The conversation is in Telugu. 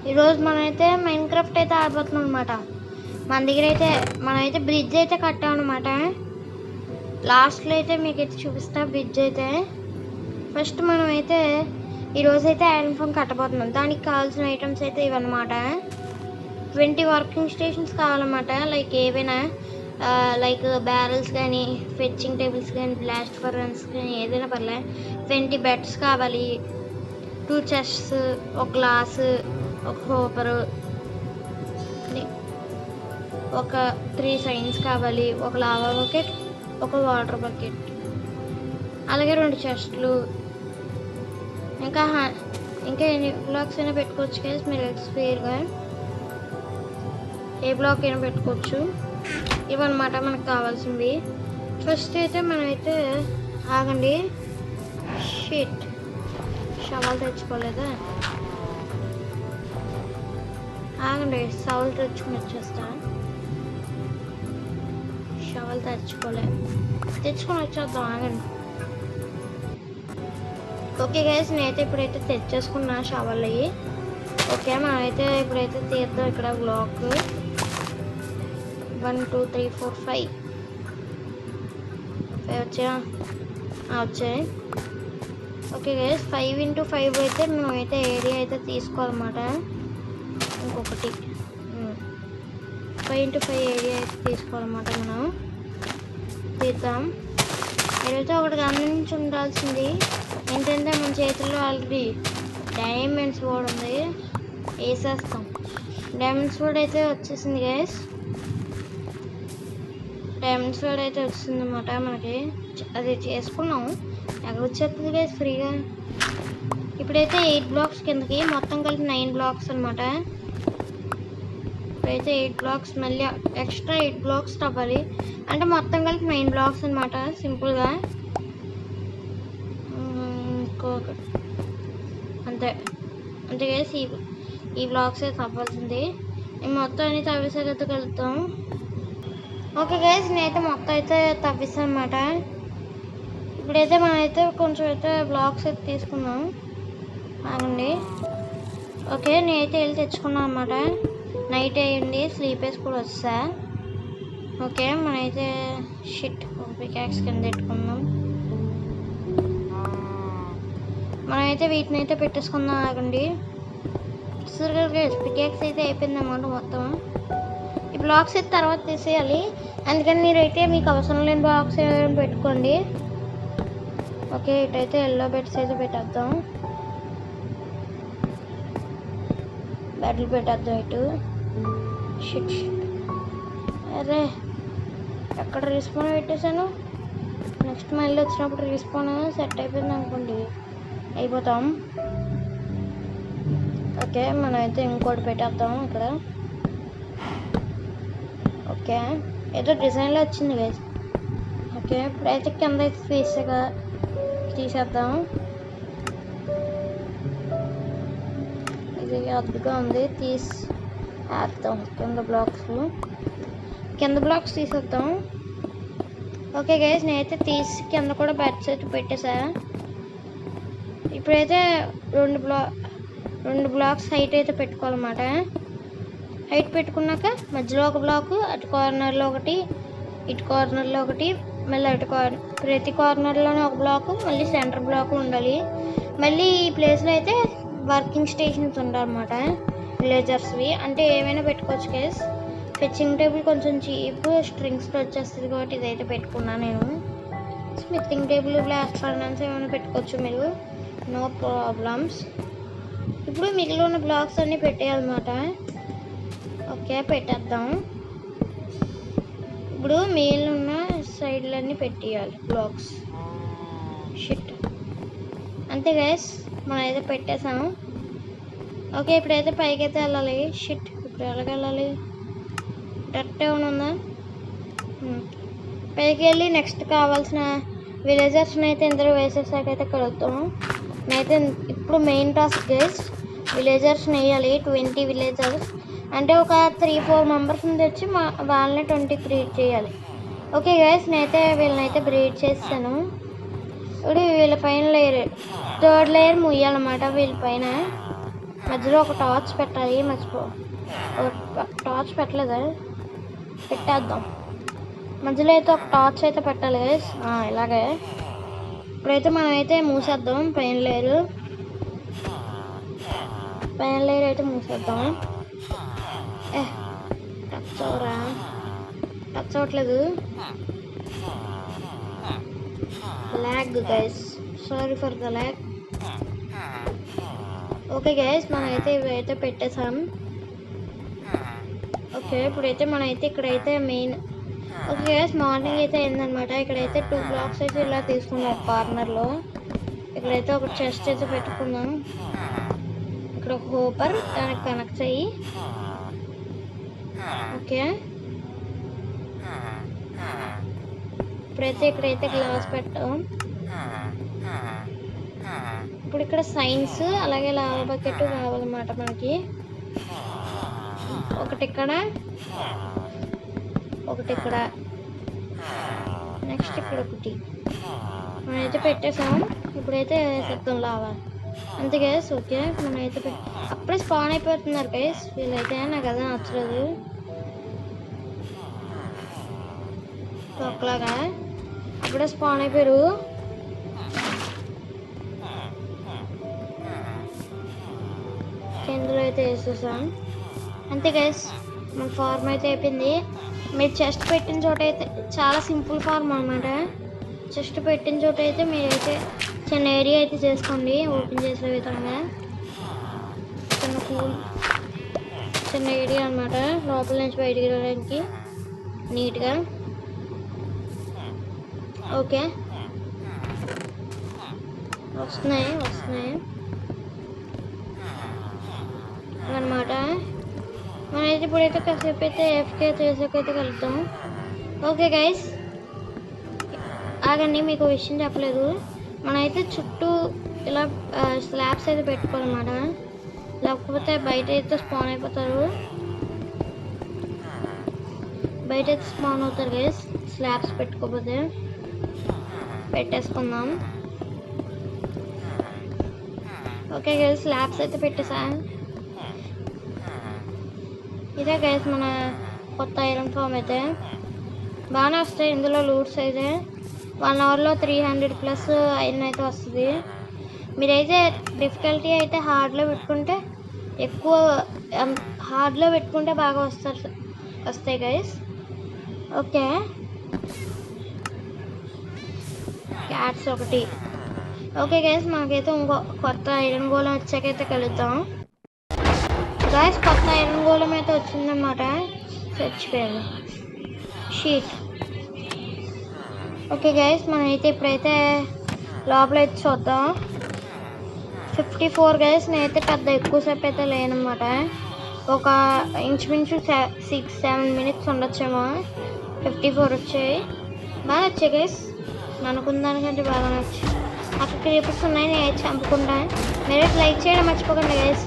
ఈరోజు మనమైతే మైన్క్రాఫ్ట్ అయితే ఆడబోతున్నాం అనమాట. మన దగ్గర అయితే మనమైతే బ్రిడ్జ్ అయితే కట్టామన్నమాట. లాస్ట్లో అయితే మీకు అయితే చూపిస్తా బ్రిడ్జ్ అయితే. ఫస్ట్ మనమైతే ఈరోజైతే ఐరన్ ఫోన్ కట్టబోతున్నాం. దానికి కావాల్సిన ఐటమ్స్ అయితే ఇవన్నమాట. 20 వర్కింగ్ స్టేషన్స్ కావాలన్నమాట. లైక్ ఏవైనా లైక్ బ్యారల్స్ కానీ, ఫెచ్చింగ్ టేబుల్స్ కానీ, బ్లాస్ట్ ఫర్నెస్ కానీ ఏదైనా పర్లేదు. 20 బెడ్స్ కావాలి, 2 చెస్ట్స్, ఒక గ్లాసు, ఒక హోపరు, ఒక 3 సైన్స్ కావాలి, ఒక లావా బకెట్, ఒక వాటర్ బకెట్, అలాగే 2 చెస్ట్లు. ఇంకా ఎన్ని బ్లాక్స్ అయినా పెట్టుకోవచ్చు కదా మీరు స్క్వేర్గా. ఏ బ్లాక్ అయినా పెట్టుకోవచ్చు. ఇవన్నమాట మనకు కావాల్సింది. ఫస్ట్ అయితే మనమైతే ఆగండి, షీట్ షవల్ తెచ్చుకోలేదా, ఆగండి షవల్ తెచ్చుకుని వచ్చేస్తా. షవల్ తెచ్చుకొని వచ్చేద్దాం, ఆగండి. ఓకే గైస్, నేనైతే ఇప్పుడైతే తెచ్చేసుకున్నా షవల్ అయ్యి. ఓకే, మనమైతే ఇప్పుడైతే తీద్దాం. ఇక్కడ బ్లాక్ 1 2 3 4 5 వచ్చాయి. ఓకే గైస్, 5 into 5 అయితే మనమైతే ఏరియా అయితే తీసుకోవాలన్నమాట. ఇంకొకటి 5 into 5 ఏరియా అయితే తీసుకోవాలన్నమాట. మనం తీద్దాం. ఏదైతే ఒకటి గమనించి ఉండాల్సింది ఏంటంటే మన చేతుల్లో ఆల్రెడీ డైమండ్స్ బోర్డ్ ఉంది, వేసేస్తాం. డైమండ్స్ బోర్డ్ అయితే వచ్చేసింది గైస్, డైమండ్స్ బోర్డ్ అయితే వచ్చింది అన్నమాట. మనకి అది చేసుకున్నాం. ఎక్కడ వచ్చేస్తుంది గైస్ ఫ్రీగా. ఇప్పుడైతే 8 బ్లాక్స్ కిందకి, మొత్తం కలిపి 9 బ్లాక్స్ అనమాట. ఇప్పుడైతే 8 బ్లాక్స్, మళ్ళీ ఎక్స్ట్రా 8 బ్లాక్స్ అవ్వాలి. అంటే మొత్తం కలిపి 9 బ్లాక్స్ అనమాట సింపుల్గా. ఇంకొకటి అంతే గైస్, ఈ బ్లాక్స్ అయితే అవ్వాల్సింది. మొత్తం అన్ని తవ్వేసాక కలుగుతాం. ఓకే గైస్, నేనైతే మొత్తం అయితే తవ్విస్తాను అనమాట. ఇప్పుడైతే మనమైతే కొంచెం అయితే బ్లాక్స్ అయితే తీసుకుందాం, ఆగండి. ఓకే, నేనైతే వెళ్ళి తెచ్చుకున్నాను అనమాట. నైట్ అయ్యింది, స్లీప్ వేసి కూడా వస్తా. ఓకే, మనమైతే షిట్ ఒక పికాక్స్ కింద పెట్టుకుందాం. మనమైతే వీటిని అయితే పెట్టేసుకుందాం, ఆగండి. పికాక్స్ అయితే అయిపోయింది అన్నమాట మొత్తం. ఈ బ్లాక్స్ అయితే తర్వాత తీసేయాలి, అందుకని మీరైతే మీకు అవసరం లేని బ్లాక్స్ ఏమైనా పెట్టుకోండి. ఓకే, ఇటైతే ఎల్లో బెడ్స్ అయితే పెట్టేద్దాం, బెడ్లు పెట్టేద్దాం ఇటు. షిట్ అరే, ఎక్కడ రిస్పాన్ పెట్టేశాను. నెక్స్ట్ మళ్ళీ వచ్చినప్పుడు రిస్పాన్ సెట్ అయిపోయింది అనుకోండి, అయిపోతాం. ఓకే, మనమైతే ఇంకోటి పెట్టేద్దాం ఇక్కడ. ఓకే, ఏదో డిజైన్లో వచ్చింది గైస్. ఓకే, ఇప్పుడైతే కింద అయితే తీసేద్దాం. ఇది అద్దుగా ఉంది, తీసేద్దాం. కింద బ్లాక్స్ తీసేద్దాం. ఓకే గైస్, నేనైతే తీసి కింద కూడా బెడ్స్ అయితే పెట్టేసా. ఇప్పుడైతే 2 బ్లాక్స్ హైట్ అయితే పెట్టుకోవాలన్నమాట. హైట్ పెట్టుకున్నాక మధ్యలో ఒక బ్లాకు, అటు కార్నర్లో ఒకటి, ఇటు కార్నర్లో ఒకటి, మళ్ళీ ప్రతి కార్నర్లోనే ఒక బ్లాకు, మళ్ళీ సెంటర్ బ్లాక్ ఉండాలి. మళ్ళీ ఈ ప్లేస్లో అయితే వర్కింగ్ స్టేషన్స్ ఉండాలన్నమాట, విలేజర్స్వి. అంటే ఏమైనా పెట్టుకోవచ్చు కేస్. ఫెచ్చింగ్ టేబుల్ కొంచెం చీప్, స్ట్రింగ్స్తో వచ్చేస్తుంది కాబట్టి ఇదైతే పెట్టుకున్నాను నేను. స్మిథింగ్ టేబుల్, బ్లాస్ట్ ఫర్నెస్ ఏమైనా పెట్టుకోవచ్చు మీరు, నో ప్రాబ్లమ్స్. ఇప్పుడు మిగిలిన ఉన్న బ్లాక్స్ అన్నీ పెట్టేయాలన్నమాట. ఓకే, పెట్టేద్దాం. ఇప్పుడు మిగిలిన ఉన్న సైడ్లన్నీ పెట్టేయాలి బ్లాక్స్. షిట్ అంతే గైస్, మనం అయితే పెట్టేసాము. ఓకే, ఇప్పుడైతే పైకి అయితే వెళ్ళాలి. షిట్, ఇప్పుడు ఎలాగ వెళ్ళాలి? డైరెక్ట్ ఏమైనా ఉందా? పైకి వెళ్ళి నెక్స్ట్ కావాల్సిన విలేజర్స్ని అయితే ఇందులో వేసేసాకైతే కలుగుతాము. నేనైతే ఇప్పుడు మెయిన్ టాస్క్ గైస్, విలేజర్స్ని వేయాలి. 20 విలేజర్స్ అంటే ఒక 3-4 మెంబర్స్ని తెచ్చి వాళ్ళని 20 క్రియేట్ చేయాలి. ఓకే గైస్, నేనైతే వీళ్ళనైతే బ్రీడ్ చేస్తాను. ఇప్పుడు వీళ్ళ పైన లేయర్, 3rd లేయర్ ముయ్యాలన్నమాట వీళ్ళ పైన. మధ్యలో ఒక టార్చ్ పెట్టాలి, మర్చిపో. ఒక టార్చ్ పెట్టలేదా? పెట్టేద్దాం. మధ్యలో అయితే ఒక టార్చ్ అయితే పెట్టాలి గైస్. ఇలాగే ఇప్పుడైతే మనం అయితే మూసేద్దాం. పైన లేరు అయితే మూసేద్దాం. టచ్ అవరా? టచ్ అవ్వట్లేదు. Lag guys, sorry for the lag. Okay guys, మనం అయితే ఇవైతే పెట్టేసాం. ఓకే, ఇప్పుడైతే మనం అయితే ఇక్కడైతే మెయిన్. ఓకే గైస్, మార్నింగ్ అయితే అయిందనమాట. ఇక్కడైతే 2 బ్లాక్స్ అయితే ఇలా తీసుకున్నాం కార్నర్లో. ఇక్కడైతే ఒక చెస్ట్ అయితే పెట్టుకుందాం. ఇక్కడ ఒక హోపర్ దానికి కనెక్ట్ అయ్యి. ఓకే, ఇప్పుడైతే ఇక్కడైతే గ్లాస్ పెట్టాం. ఇప్పుడు ఇక్కడ సైన్స్ అలాగే లావా బకెట్ కావాలన్నమాట మనకి. ఒకటి ఇక్కడ, నెక్స్ట్ ఇక్కడ ఒకటి మనమైతే పెట్టేసాం. ఇప్పుడైతే వేసేద్దాం లావా. అంతే గైస్. ఓకే, మనమైతే అప్పుడే స్పాన్ అయిపోతున్నారు గైస్ వీళ్ళైతే. నాకు అదే నచ్చలేదు. ఒకలాగా అప్పుడే స్పాన్ అయిపోయారు. ఇందులో అయితే వేసేసాం. అంతే గైస్, మన ఫార్మ్ అయితే అయిపోయింది. మీరు చెస్ట్ పెట్టిన చోట అయితే చాలా సింపుల్ ఫార్మ్ అనమాట. చెస్ట్ పెట్టిన చోట అయితే మీరైతే చిన్న ఏరియా అయితే చేసుకోండి. ఓపెన్ చేసే విధంగా చిన్న ఏరియా అనమాట, లోపల నుంచి బయటికి వెళ్ళడానికి నీట్గా. ఓకే, వస్తున్నాయి అనమాట. మనమైతే ఇప్పుడైతే కాసేపు అయితే ఎఫ్కే చేసాకైతే కలుద్దాం. ఓకే గైస్, ఆగండి, మీకు విషయం చెప్పలేదు. మనమైతే చుట్టూ ఇలా స్లాబ్స్ అయితే పెట్టుకోవాలన్నమాట. లేకపోతే బయట అయితే స్పాన్ అయిపోతారు. బయట అయితే స్పాన్ అవుతారు గైస్ స్లాబ్స్ పెట్టుకోకపోతే. పెట్టేసుకుందాం. ఓకే గైస్, స్లాబ్స్ అయితే పెట్టేసా. ఇదే గైస్ మన కొత్త ఐరన్ ఫామ్ అయితే. బాగానే వస్తాయి ఇందులో లూట్స్ అయితే. 1 అవర్లో 300+ ఐరన్ అయితే వస్తుంది. మీరైతే డిఫికల్టీ అయితే హార్డ్లో పెట్టుకుంటే బాగా వస్తాయి గైస్. ఓకే, క్యాట్స్ ఒకటి. ఓకే గైస్, మనకైతే ఇంకో కొత్త ఐరన్ గోళం వచ్చాకైతే కలుద్దాం గైస్. కొత్త ఐరన్ గోళం అయితే వచ్చిందన్నమాట. చచ్చిపోయాను షీట్. ఓకే గైస్, మనమైతే ఇప్పుడైతే లోపల అయితే చూద్దాం. 54 గైస్. నేనైతే పెద్ద ఎక్కువసేపు అయితే లేనమాట. ఒక ఇంచుమించు 6-7 మినిట్స్ ఉండొచ్చేమో. 54 వచ్చాయి. బాగా వచ్చాయి గైస్, అనుకున్న దానికంటే బాగా వచ్చాయి. అక్కడ క్రీపర్స్ ఉన్నాయి, నేను చంపుకుంటాను. మీరైతే లైక్ చేయడం మర్చిపోకండి గైస్.